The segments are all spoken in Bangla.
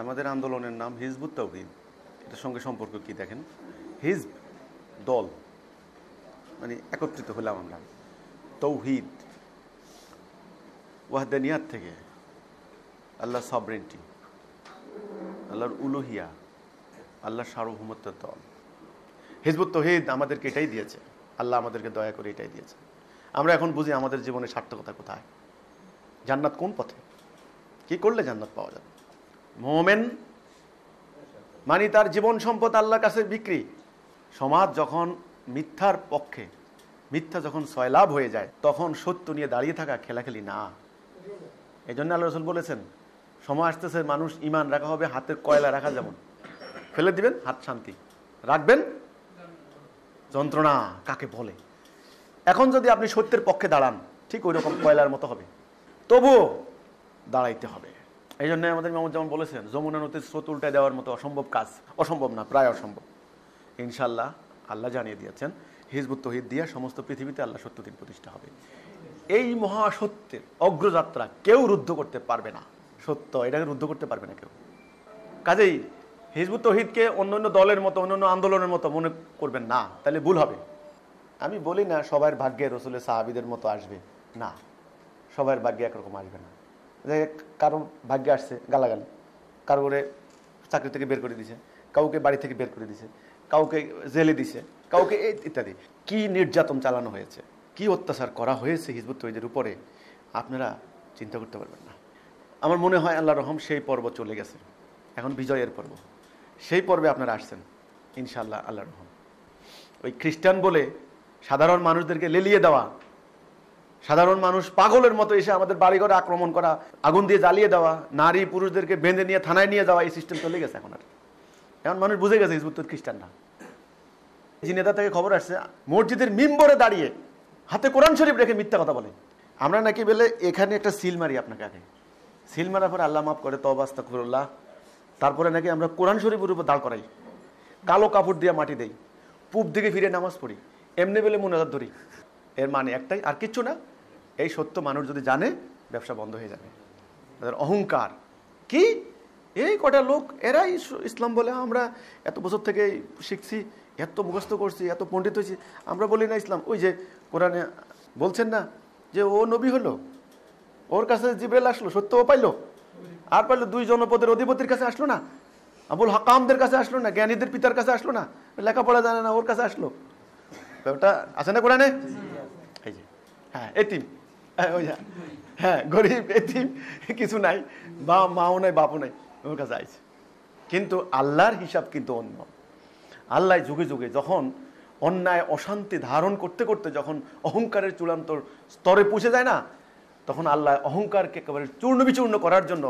আমাদের আন্দোলনের নাম হিজবুত তাওহীদ। এটার সঙ্গে সম্পর্ক কি দেখেন, হিজব দল, মানে একত্রিত হলাম আমরা। তৌহিদ ওয়াহদানিয়াত থেকে, আল্লাহ সবরেন্টি, আল্লাহর উলুহিয়া, আল্লাহর সার্বভৌমত্বের দল। হিজবুত তাওহীদ আমাদেরকে এটাই দিয়েছে, আল্লাহ আমাদেরকে দয়া করে এটাই দিয়েছে। আমরা এখন বুঝি আমাদের জীবনের সার্থকতা কোথায়, জান্নাত কোন পথে, কি করলে জান্নাত পাওয়া যাবে। মোমেন মানে তার জীবন সম্পদ আল্লাহর কাছে বিক্রি। সমাজ যখন মিথ্যার পক্ষে, মিথ্যা যখন সয়লাভ হয়ে যায়, তখন সত্য নিয়ে দাঁড়িয়ে থাকা খেলাখেলি না। এই জন্য আল্লাহ রাসূল বলেছেন, সময় আসতেছে মানুষ ইমান রাখা হবে হাতের কয়লা রাখা, যেমন ফেলে দিবেন হাত শান্তি, রাখবেন যন্ত্রণা কাকে বলে। এখন যদি আপনি সত্যের পক্ষে দাঁড়ান, ঠিক ওই রকম কয়লার মতো হবে, তবুও দাঁড়াইতে হবে। এই জন্য আমাদের ইমাম যেমন বলেছেন, যমুনা নদীর স্রোত উল্টায় দেওয়ার মতো অসম্ভব কাজ, অসম্ভব না, প্রায় অসম্ভব। ইনশাল্লাহ আল্লাহ জানিয়ে দিয়েছেন, হিজবুত তাওহীদ দিয়ে সমস্ত পৃথিবীতে আল্লাহ সত্য দিন প্রতিষ্ঠা হবে। এই মহাসত্যের অগ্রযাত্রা কেউ রুদ্ধ করতে পারবে না। সত্য এটাকে রুদ্ধ করতে পারবে না কেউ। কাজেই হিজবুত তাওহীদকে অন্যান্য দলের মতো, অন্যান্য আন্দোলনের মতো মনে করবেন না, তাহলে ভুল হবে। আমি বলি না সবার ভাগ্যে রসুলের সাহাবীদের মতো আসবে, না, সবার ভাগ্যে একরকম আসবে না। যে কারো ভাগ্যে আসছে গালাগালি, কারো করে চাকরি থেকে বের করে দিছে, কাউকে বাড়ি থেকে বের করে দিছে, কাউকে জেলে দিছে, কাউকে ইত্যাদি। কি নির্যাতন চালানো হয়েছে, কি অত্যাচার করা হয়েছে হিজবুত তাওহীদের উপরে, আপনারা চিন্তা করতে পারবেন না। আমার মনে হয় আল্লাহর রহম সেই পর্ব চলে গেছে, এখন বিজয়ের পর্ব। সেই পর্বে আপনারা আসছেন ইনশাআল্লাহ, আল্লাহর রহম। ওই খ্রিস্টান বলে সাধারণ মানুষদেরকে লেলিয়ে দেওয়া, সাধারণ মানুষ পাগলের মতো এসে আমাদের বাড়িঘরে আক্রমণ করা, আগুন দিয়ে জ্বালিয়ে দেওয়া, নারী পুরুষদেরকে বেঁধে নিয়ে থানায় নিয়ে যাওয়া, এই সিস্টেম চলে গেছে এখন। আর এখন মানুষ বুঝে গেছে হিজবুত তাওহীদ খ্রিস্টানরা। জিনেদা থেকে খবর আসছে, মসজিদের মিম্বরে দাঁড়িয়ে হাতে কোরআন শরীফ রেখে মিথ্যা কথা বলে। আমরা নাকি বলে এখানে একটা সিল মারি আপনাকে, আগে সিল মারার পরে আল্লাহ মাফ করে, তওবা আস্তাগফিরুল্লাহ, তারপরে নাকি আমরা কোরআন শরীফের উপর দাঁড় করাই, কালো কাপড় দিয়ে মাটি দেই, পূব দিকে ফিরে নামাজ পড়ি, এমনি বেলে মুনাজাত ধরি। এর মানে একটাই, আর কিচ্ছু না। এই সত্য মানুষ যদি জানে, ব্যবসা বন্ধ হয়ে যাবে। তাদের অহংকার কি, এই কটা লোক এরাই ইসলাম বলে, আমরা এত বছর থেকে শিখছি, এত মুখস্থ করছি, এত পণ্ডিত হয়েছি, আমরা বলি না ইসলাম। ওই যে কোরআনে বলছেন না যে ও নবী হলো, ওর কাছে জিবরাইল আসলো, সত্য ও পাইলো, আর পাইলো 2 জনপদের অধিপতির কাছে আসলো না, আবুল হাকামদের কাছে আসলো না, জ্ঞানীদের পিতার কাছে আসলো না, লেখাপড়া জানে না, ওর কাছে আসলো। ওটা আছে না কোরআনে? এই যে হ্যাঁ, এতিম, ওই হ্যাঁ, গরিব এতিম, কিছু নাই, বা মাও নাই বাপও নাই, ওর কাছে আইছে। কিন্তু আল্লাহর হিসাব কিন্তু অন্য। আল্লাহ যুগে যুগে যখন অন্যায় অশান্তি ধারণ করতে করতে যখন অহংকারের চূড়ান্ত স্তরে পৌঁছে যায় না, তখন আল্লাহ অহংকারকে একেবারে চূর্ণ বিচূর্ণ করার জন্য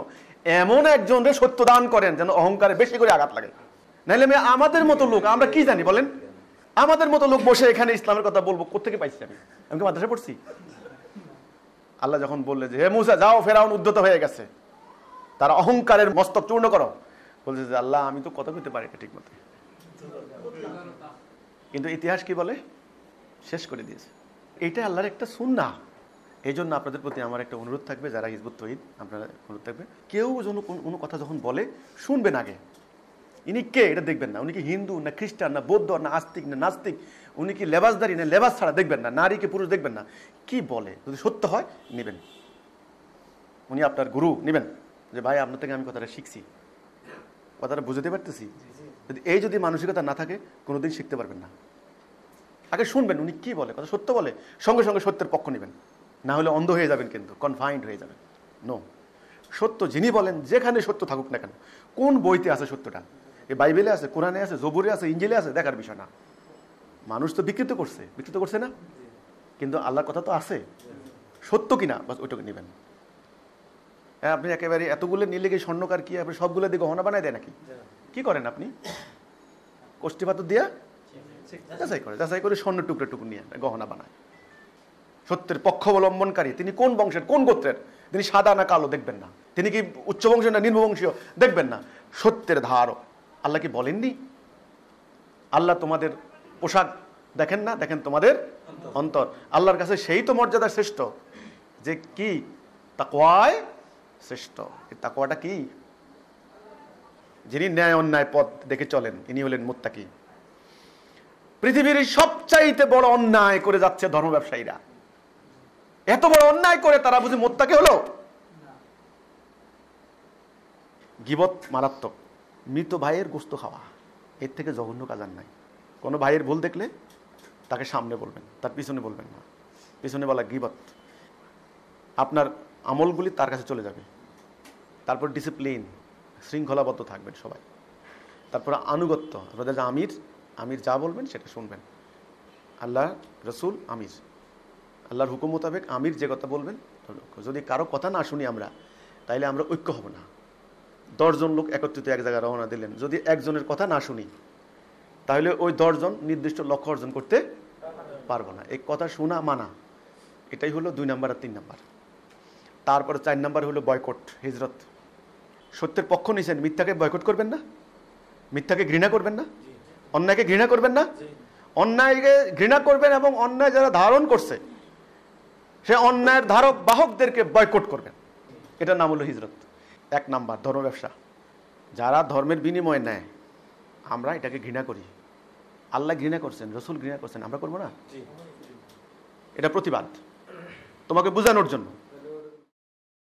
এমন একজনের সত্য দান করেন যেন অহংকারে বেশি করে আঘাত লাগে। নাইলে আমাদের মতো লোক, আমরা কি জানি বলেন? আমাদের মতো লোক বসে এখানে ইসলামের কথা বলবো, কোত্থেকে পাইছি? আমি কি মাদ্রাসায় পড়ছি? আল্লাহ যখন বললে যে হে মুসা যাও, ফেরাউন উদ্ধত হয়ে গেছে, তার অহংকারের মস্তক চূর্ণ করো, বলছে যে আল্লাহ আমি তো কথা কইতে পারি না ঠিক মতো, কিন্তু ইতিহাস কি বলে? শেষ করে দিয়েছে। এইটা আল্লাহর একটা সুন্নাহ। এই জন্য আপনাদের প্রতি আমার একটা অনুরোধ থাকবে, যারা হিজবুত তাওহীদ, আপনারা অনুরোধ থাকবে, কেউ যেন কোনো কথা যখন বলে শুনবেন আগে, ইনি কে এটা দেখবেন না, উনি কি হিন্দু না খ্রিস্টান না বৌদ্ধ না আস্তিক না নাস্তিক, উনি কি লেবাসদারি না লেবাস ছাড়া দেখবেন না, নারী কি পুরুষ দেখবেন না, কি বলে, যদি সত্য হয় নেবেন, উনি আপনার গুরু নেবেন, যে ভাই আপনার থেকে আমি কথাটা শিখছি, কথাটা বুঝতে পারতেছি। যদি মানসিকতা না থাকে কোনোদিন শিখতে পারবেন না। আগে শুনবেন উনি কি বলে, কথা সত্য বলে, সঙ্গে সঙ্গে সত্যের পক্ষ নেবেন, না হলে অন্ধ হয়ে যাবেন, কিন্তু কনফাইন্ড হয়ে যাবেন। নো, সত্য যিনি বলেন, যেখানে সত্য থাকুক না কেন, কোন বইতে আছে সত্যটা, এই বাইবেলে আছে, কোরআনে আছে, জবুরে আছে, ইঞ্জিলে আছে, দেখার বিষয় না। মানুষ তো বিকৃত করছে না, কিন্তু আল্লাহর কথা তো আছে, সত্য কিনা বাস ওইটাকে নেবেন। হ্যাঁ, আপনি একেবারে এতগুলো নিলে কি স্বর্ণকার কি আপনি সবগুলো দিয়ে গহনা বানায় দেয় নাকি? কি করেন আপনি? কষ্টি পাথর দিয়া যাচাই করে স্বর্ণ টুকরো টুকু নিয়ে গহনা বানায়। সত্যের পক্ষ অবলম্বনকারী তিনি কোন বংশের, কোন গোত্রের, তিনি সাদা না কালো দেখবেন না, তিনি কি উচ্চ বংশীয় না নিম্ন বংশীয় দেখবেন না, সত্যের ধারক। আল্লাহ কি বলেননি? আল্লাহ তোমাদের পোশাক দেখেন না, দেখেন তোমাদের অন্তর। আল্লাহর কাছে সেই তো মর্যাদা শ্রেষ্ঠ যে কি তাকওয়ায় শ্রেষ্ঠ। এই তাকওয়াটা কি? যিনি ন্যায় অন্যায় পথ দেখে চলেন, ইনি হলেন মুত্তাকি। পৃথিবীর সবচাইতে বড় অন্যায় করে যাচ্ছে ধর্ম ব্যবসায়ীরা। এত বড় অন্যায় করে তারা বুঝি মুত্তাকি হলো? গীবত মারাত্মক। মৃত ভাইয়ের গোশত খাওয়া, এর থেকে জঘন্য কাজ আর নাই। কোনো ভাইয়ের ভুল দেখলে তাকে সামনে বলবেন, তার পিছনে বলবেন না। পিছনে বলা গীবত। আপনার আমলগুলি তার কাছে চলে যাবে। তারপর ডিসিপ্লিন, শৃঙ্খলাবদ্ধ থাকবেন সবাই। তারপর আনুগত্য, আপনাদের যে আমির, আমির যা বলবেন সেটা শুনবেন। আল্লাহ, রসুল, আমির, আল্লাহর হুকুম মোতাবেক আমির যে কথা বলবেন। যদি কারো কথা না শুনি আমরা, তাইলে আমরা ঐক্য হব না। 10 জন লোক একত্রিত এক জায়গায় রওনা দিলেন, যদি একজনের কথা না শুনি, তাহলে ওই 10 জন নির্দিষ্ট লক্ষ্য অর্জন করতে পারবো না। এই কথা শোনা মানা, এটাই হলো 2 নাম্বার আর 3 নাম্বার। তারপরে 4 নাম্বার হলো বয়কট, হিজরত। সত্যের পক্ষ নিয়েছেন, মিথ্যাকে বয়কট করবেন না? মিথ্যাকে ঘৃণা করবেন না? অন্যায়কে ঘৃণা করবেন না? অন্যায়কে ঘৃণা করবেন, এবং অন্যায় যারা ধারণ করছে সে অন্যায়ের ধারক বাহকদেরকে বয়কট করবেন। এটার নাম হলো হিজরত। 1 নাম্বার ধর্ম ব্যবসা। যারা ধর্মের বিনিময়ে নেয়, আমরা এটাকে ঘৃণা করি। আল্লাহ ঘৃণা করছেন, রসুল ঘৃণা করছেন, আমরা করবো না? এটা প্রতিবাদ, তোমাকে বোঝানোর জন্য।